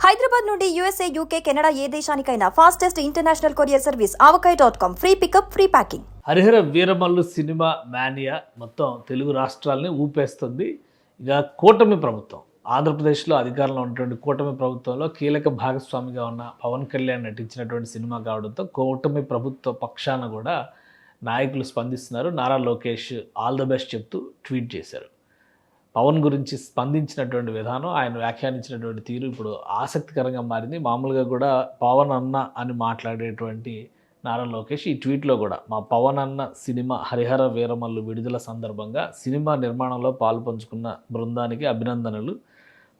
హైదరాబాద్ నుండి USA, UK, Canada ఏ దేశానికైనా fastest international courier service avocai.com. Free pickup, free packing. Harihara Veeramallu cinema mania మొత్తం తెలుగు రాష్ట్రాలని ఊపేస్తుంది. ఇక కూటమి ప్రభుత్వం ఆంధ్రప్రదేశ్లో అధికారంలో ఉన్నటువంటి కూటమి ప్రభుత్వంలో కీలక భాగస్వామిగా ఉన్న పవన్ కళ్యాణ్ నటించినటువంటి సినిమా కావడంతో కూటమి ప్రభుత్వ పక్షాన కూడా నాయకులు స్పందిస్తున్నారు. Nara Lokesh all the best చెప్తూ ట్వీట్ చేశారు. పవన్ గురించి స్పందించినటువంటి విధానం, ఆయన వ్యాఖ్యానించినటువంటి తీరు ఇప్పుడు ఆసక్తికరంగా మారింది. మామూలుగా కూడా పవన్ అన్న అని మాట్లాడేటువంటి నారా లోకేష్ ఈ ట్వీట్లో కూడా మా పవన్ అన్న సినిమా హరిహర వీరమల్లు విడుదల సందర్భంగా సినిమా నిర్మాణంలో పాలుపంచుకున్న బృందానికి అభినందనలు.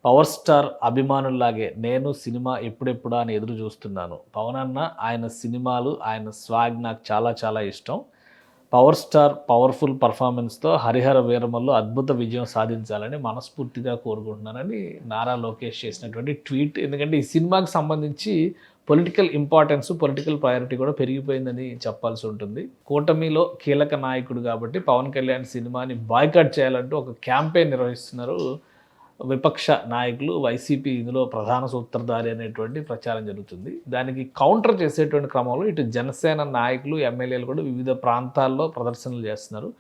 పవర్ స్టార్ అభిమానుల్లాగే నేను సినిమా ఎప్పుడెప్పుడా అని ఎదురు చూస్తున్నాను. పవన్ అన్న, ఆయన సినిమాలు, ఆయన స్వాగ్ నాకు చాలా చాలా ఇష్టం. పవర్ స్టార్ పవర్ఫుల్ పర్ఫార్మెన్స్తో హరిహర వీరమల్లు అద్భుత విజయం సాధించాలని మనస్ఫూర్తిగా కోరుకుంటున్నానని నారా లోకేష్ చేసినటువంటి ట్వీట్. ఎందుకంటే ఈ సినిమాకి సంబంధించి పొలిటికల్ ఇంపార్టెన్స్, పొలిటికల్ ప్రయారిటీ కూడా పెరిగిపోయిందని చెప్పాల్సి ఉంటుంది. కూటమిలో కీలక నాయకుడు కాబట్టి పవన్ కళ్యాణ్ సినిమాని బాయ్కాట్ చేయాలంటూ ఒక క్యాంపెయిన్ నిర్వహిస్తున్నారు విపక్ష నాయకులు. వైసీపీ ఇందులో ప్రధాన సూత్రధారి అనేటువంటి ప్రచారం జరుగుతుంది. దానికి కౌంటర్ చేసేటువంటి క్రమంలో ఇటు జనసేన నాయకులు, ఎమ్మెల్యేలు కూడా వివిధ ప్రాంతాల్లో ప్రదర్శనలు చేస్తున్నారు.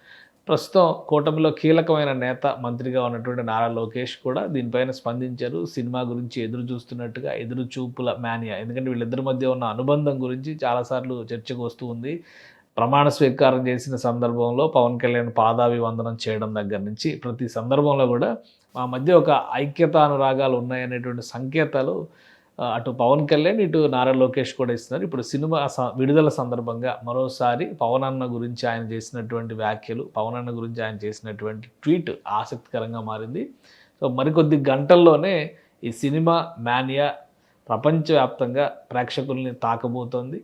ప్రస్తుతం కూటమిలో కీలకమైన నేత, మంత్రిగా ఉన్నటువంటి నారా లోకేష్ కూడా దీనిపైన స్పందించారు. సినిమా గురించి ఎదురు చూస్తున్నట్టుగా, ఎదురు చూపుల మానియా, ఎందుకంటే వీళ్ళిద్దరి మధ్య ఉన్న అనుబంధం గురించి చాలాసార్లు చర్చకు వస్తూ ఉంది. ప్రమాణ స్వీకారం చేసిన సందర్భంలో పవన్ కళ్యాణ్ పాదాభివందనం చేయడం దగ్గర నుంచి ప్రతి సందర్భంలో కూడా మా మధ్య ఒక ఐక్యతానురాగాలు ఉన్నాయనేటువంటి సంకేతాలు అటు పవన్ కళ్యాణ్, ఇటు నారా లోకేష్ కూడా ఇస్తున్నారు. ఇప్పుడు సినిమా విడుదల సందర్భంగా మరోసారి పవన్ అన్న గురించి ఆయన చేసినటువంటి వ్యాఖ్యలు, పవన్ అన్న గురించి ఆయన చేసినటువంటి ట్వీట్ ఆసక్తికరంగా మారింది. సో మరికొద్ది గంటల్లోనే ఈ సినిమా మానియా ప్రపంచవ్యాప్తంగా ప్రేక్షకుల్ని తాకబోతోంది.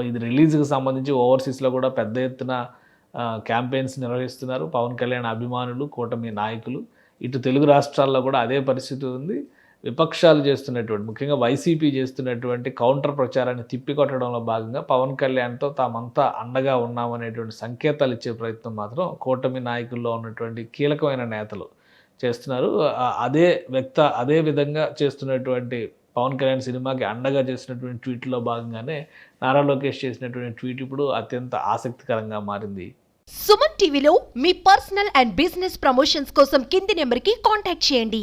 ఇది రిలీజ్కి సంబంధించి ఓవర్సీస్లో కూడా పెద్ద ఎత్తున క్యాంపెయిన్స్ నిర్వహిస్తున్నారు పవన్ కళ్యాణ్ అభిమానులు, కూటమి నాయకులు. ఇటు తెలుగు రాష్ట్రాల్లో కూడా అదే పరిస్థితి ఉంది. విపక్షాలు చేస్తున్నటువంటి, ముఖ్యంగా వైసీపీ చేస్తున్నటువంటి కౌంటర్ ప్రచారాన్ని తిప్పికొట్టడంలో భాగంగా పవన్ కళ్యాణ్తో తామంతా అండగా ఉన్నామనేటువంటి సంకేతాలు ఇచ్చే ప్రయత్నం మాత్రం కూటమి నాయకుల్లో ఉన్నటువంటి కీలకమైన నేతలు చేస్తున్నారు. అదే విధంగా చేస్తున్నటువంటి పవన్ కళ్యాణ్ సినిమాకి అండగా చేసినటువంటి ట్వీట్లో భాగంగానే నారా లోకేష్ చేసినటువంటి ట్వీట్ ఇప్పుడు అత్యంత ఆసక్తికరంగా మారింది. సుమన్ టీవీలో మీ పర్సనల్ అండ్ బిజినెస్ ప్రమోషన్స్ కోసం కింది నెంబర్కి కాంటాక్ట్ చేయండి.